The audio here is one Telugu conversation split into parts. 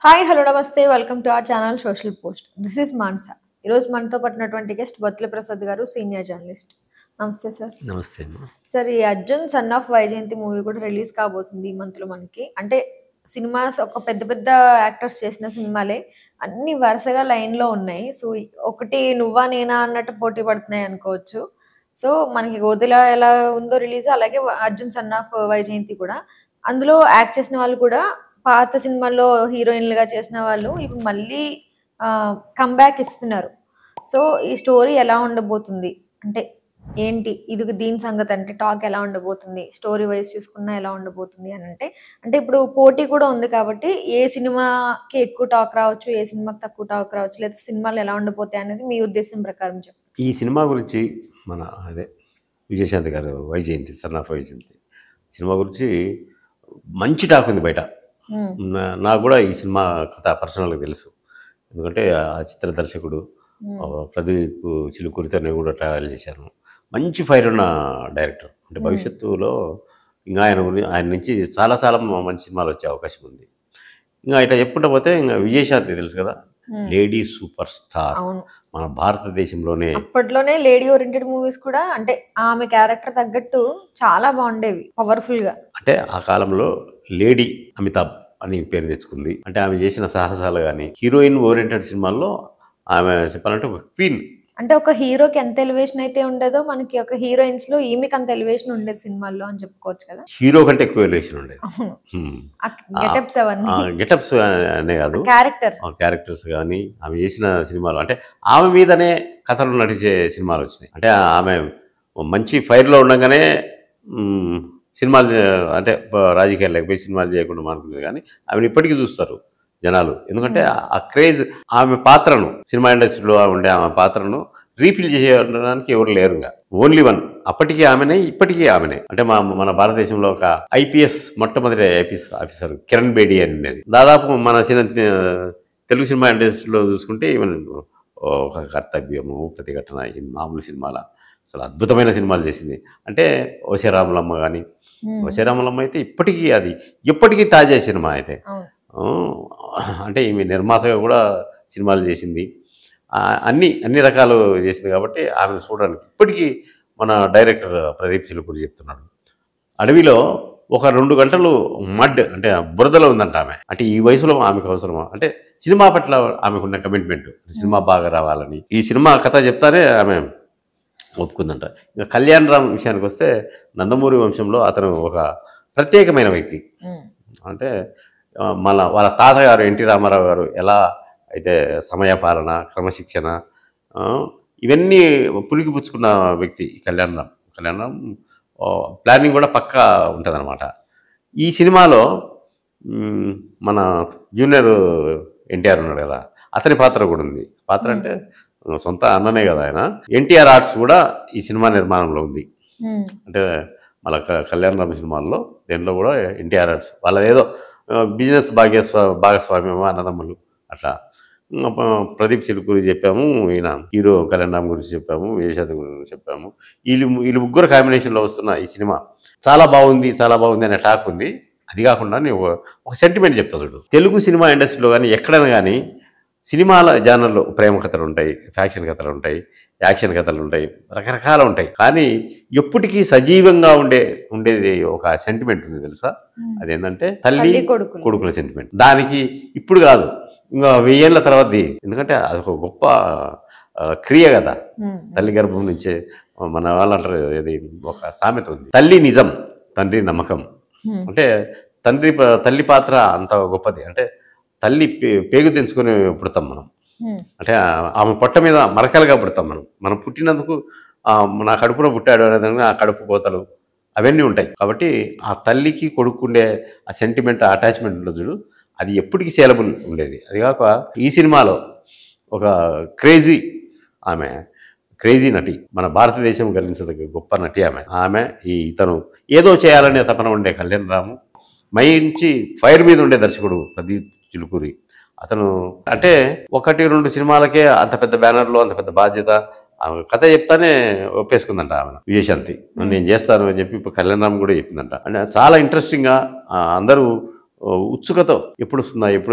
హాయ్ హలో నమస్తే welcome to our channel social post. This is Mansa. ఈరోజు మనతో పట్టినటువంటి గెస్ట్ బొత్తుల ప్రసాద్ గారు, సీనియర్ జర్నలిస్ట్. నమస్తే సార్. నమస్తే అమ్మా. సార్, ఈ Arjun son of Vyjayanthi movie కూడా రిలీజ్ కాబోతుంది ఈ మంత్లో మనకి. అంటే సినిమాస్ ఒక పెద్ద పెద్ద యాక్టర్స్ చేసిన సినిమాలే అన్ని వరుసగా లైన్లో ఉన్నాయి. సో ఒకటి నువ్వా నేనా అన్నట్టు పోటీ పడుతున్నాయి అనుకోవచ్చు. సో మనకి గోదిలా ఎలా ఉందో రిలీజ్, అలాగే అర్జున్ సన్ ఆఫ్ వైజయంతి కూడా. అందులో యాక్ట్ చేసిన వాళ్ళు కూడా పాత సినిమాల్లో హీరోయిన్లుగా చేసిన వాళ్ళు ఇప్పుడు మళ్ళీ కమ్బ్యాక్ ఇస్తున్నారు. సో ఈ స్టోరీ ఎలా ఉండబోతుంది, అంటే ఏంటి ఇది, దీని సంగతి అంటే టాక్ ఎలా ఉండబోతుంది, స్టోరీ వైజ్ చూసుకున్నా ఎలా ఉండబోతుంది అని అంటే ఇప్పుడు పోటీ కూడా ఉంది కాబట్టి ఏ సినిమాకి ఎక్కువ టాక్ రావచ్చు, ఏ సినిమాకి తక్కువ టాక్ రావచ్చు, లేదా సినిమాలు ఎలా ఉండబోతాయి అనేది మీ ఉద్దేశం ప్రకారం చెప్పండి. ఈ సినిమా గురించి మన విజయశాంతి గారు Vyjayanthi, son of Vyjayanthi cinema గురించి మంచి టాక్ ఉంది బయట. నాకు కూడా ఈ సినిమా కథ పర్సనల్గా తెలుసు, ఎందుకంటే ఆ చిత్ర దర్శకుడు ప్రదీప్ చిలుకూరితో నేను కూడా ట్రావెల్ చేశాను. మంచి ఫైర్ ఉన్న డైరెక్టర్, అంటే భవిష్యత్తులో ఇంకా ఆయన నుంచి చాలా చాలా మంచి సినిమాలు వచ్చే అవకాశం ఉంది. ఇంకా ఇట్లా చెప్పుకుంటా పోతే ఇంకా విజయశాంతి తెలుసు కదా, లేడీ సూపర్ స్టార్ మన భారతదేశంలోనే. అప్పట్లోనే లేడీ ఓరియంటెడ్ మూవీస్ కూడా అంటే ఆమె క్యారెక్టర్ తగ్గట్టు చాలా బాగుండేవి, పవర్ఫుల్ గా. అంటే ఆ కాలంలో లేడీ అమితాబ్ అని పేరు తెచ్చుకుంది. అంటే ఆమె చేసిన సాహసాలు కానీ, హీరోయిన్ ఓరియంటెడ్ సినిమాల్లో ఆమె చెప్పాలంటే ఒక క్వీన్. అంటే ఒక హీరోకి ఎంత ఎలివేషన్ అయితే ఉండేదో మనకి ఒక హీరోయిన్స్ లో ఈమెకి అంత ఎలివేషన్ ఉండేది సినిమాల్లో అని చెప్పుకోవచ్చు కదా. హీరో కంటే ఎక్కువ ఎలివేషన్ ఉండేది. గెటప్స్ అవన్నీ, గెటప్స్ అనే కాదు, క్యారెక్టర్స్ కానీ ఆమె చేసిన సినిమాలు, అంటే ఆమె మీదనే కథలు నడిచే సినిమాలు వచ్చినాయి. అంటే ఆమె మంచి ఫైర్లో ఉండగానే సినిమాలు, అంటే రాజకీయాలు లేకపోయి సినిమాలు చేయకుండా మానుకునేది, కానీ ఆమెను ఇప్పటికీ చూస్తారు జనాలు. ఎందుకంటే ఆ క్రేజ్, ఆమె పాత్రను సినిమా ఇండస్ట్రీలో ఉండే ఆమె పాత్రను రీఫిల్ చేయడానికి ఎవరు లేరుగా, ఓన్లీ వన్. అప్పటికీ ఆమెనే, ఇప్పటికీ ఆమెనే. అంటే మన భారతదేశంలో ఒక ఐపీఎస్, మొట్టమొదటి ఐపీఎస్ ఆఫీసర్ కిరణ్ బేడి అని ఉండేది. దాదాపు మన తెలుగు సినిమా ఇండస్ట్రీలో చూసుకుంటే ఈవెన్ ఒక కర్తవ్యము, ప్రతిఘటన, ఈ మామూలు సినిమాల అసలు అద్భుతమైన సినిమాలు చేసింది. అంటే ఓసే రాములమ్మ కానీ, ఓసే రాములమ్మ అయితే ఇప్పటికీ అది ఎప్పటికీ తాజా సినిమా అయితే. అంటే ఈమె నిర్మాతగా కూడా సినిమాలు చేసింది, అన్ని రకాలు చేసింది. కాబట్టి ఆమెను చూడడానికి ఇప్పటికీ మన డైరెక్టర్ ప్రదీప్ చిలుకూరి చెప్తున్నాడు, అడవిలో ఒక 2 గంటలు మడ్, అంటే బురదలో ఉందంట ఆమె. అంటే ఈ వయసులో ఆమెకు అవసరమా, అంటే సినిమా పట్ల ఆమెకున్న కమిట్మెంట్, సినిమా బాగా రావాలని. ఈ సినిమా కథ చెప్తానే ఆమె ఒప్పుకుందంట. ఇంకా కళ్యాణ్ రామ్ విషయానికి వస్తే, నందమూరి వంశంలో అతను ఒక ప్రత్యేకమైన వ్యక్తి. అంటే వాళ్ళ తాతగారు ఎన్టీ రామారావు గారు ఎలా అయితే సమయపాలన, క్రమశిక్షణ ఇవన్నీ పుణికిపుచ్చుకున్న వ్యక్తి కళ్యాణ్ రామ్. ప్లానింగ్ కూడా పక్కా ఉంటుందన్నమాట. ఈ సినిమాలో మన జూనియర్ ఎన్టీఆర్ ఉన్నాడు కదా, అతని పాత్ర కూడా ఉంది. పాత్ర అంటే సొంత అన్ననే కదా ఆయన. ఎన్టీఆర్ ఆర్ట్స్ కూడా ఈ సినిమా నిర్మాణంలో ఉంది. అంటే మళ్ళీ కళ్యాణ్ రామ్ సినిమాల్లో దేంట్లో కూడా ఎన్టీఆర్ ఆర్ట్స్ వాళ్ళ ఏదో బిజినెస్ భాగస్వామ్యం, అన్నదమ్ములు అట్లా. ప్రదీప్ చిలుకూరి చెప్పాము, ఈయన హీరో కళ్యాణ్ రామ్ గురించి చెప్పాము, విజయశాంతి గురించి చెప్పాము. వీళ్ళు ముగ్గురు కాంబినేషన్లో వస్తున్న ఈ సినిమా చాలా బాగుంది అనే టాక్ ఉంది. అది కాకుండా నేను ఒక సెంటిమెంట్ చెప్తా చూడు. తెలుగు సినిమా ఇండస్ట్రీలో కానీ ఎక్కడైనా కానీ సినిమాల జానర్లో ప్రేమ కథలు ఉంటాయి, ఫ్యాక్షన్ కథలు ఉంటాయి, యాక్షన్ కథలు ఉంటాయి, రకరకాలు ఉంటాయి. కానీ ఎప్పటికీ సజీవంగా ఉండేది ఒక సెంటిమెంట్ ఉంది తెలుసా, అదేంటంటే తల్లి కొడుకుల సెంటిమెంట్. దానికి ఇప్పుడు కాదు, ఇంకా 1000 ఏళ్ళ తర్వాత. ఎందుకంటే అదొక గొప్ప క్రియ కదా. తల్లి గర్భం నుంచే మన వాళ్ళు అంటారు, ఇది ఒక సామెత ఉంది, తల్లి నిజం తండ్రి నమ్మకం. అంటే తల్లి పాత్ర అంత గొప్పది. అంటే తల్లి పేగు తెంచుకొని పుడతాం మనం. అంటే ఆమె పొట్ట మీద మరకలుగా పుడతాం మనం పుట్టినందుకు. నా కడుపులో పుట్టాడు అనేది ఆ కడుపు కోతలు అవన్నీ ఉంటాయి. కాబట్టి ఆ తల్లికి కొడుకుండే ఆ సెంటిమెంట్, అటాచ్మెంట్ ఉండదు చూడు, అది ఎప్పటికీ సేలబుల్ ఉండేది. అది కాక ఈ సినిమాలో ఒక క్రేజీ నటి, మన భారతదేశం గర్వించదగ్గ గొప్ప నటి ఆమె. ఇతను ఏదో చేయాలనే తపన ఉండే కళ్యాణ్ రాము, మంచి ఫైర్ మీద ఉండే దర్శకుడు ప్రదీప్ చిలుకూరి. అతను అంటే 1-2 సినిమాలకే అంత పెద్ద బ్యానర్లో అంత పెద్ద బాధ్యత. కథ చెప్తానే ఒప్పేసుకుందంట ఆమె విజయశాంతి, నేను చేస్తాను అని చెప్పి ఇప్పుడు కళ్యాణ్ రామ్ కూడా చెప్పిందంట. అంటే చాలా ఇంట్రెస్టింగ్గా అందరూ ఉత్సుకతో ఎప్పుడు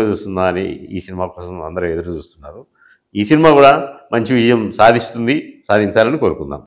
వస్తుందా అని ఈ సినిమా కోసం అందరూ ఎదురు చూస్తున్నారు. ఈ సినిమా కూడా మంచి విజయం సాధించాలని కోరుకుందాం.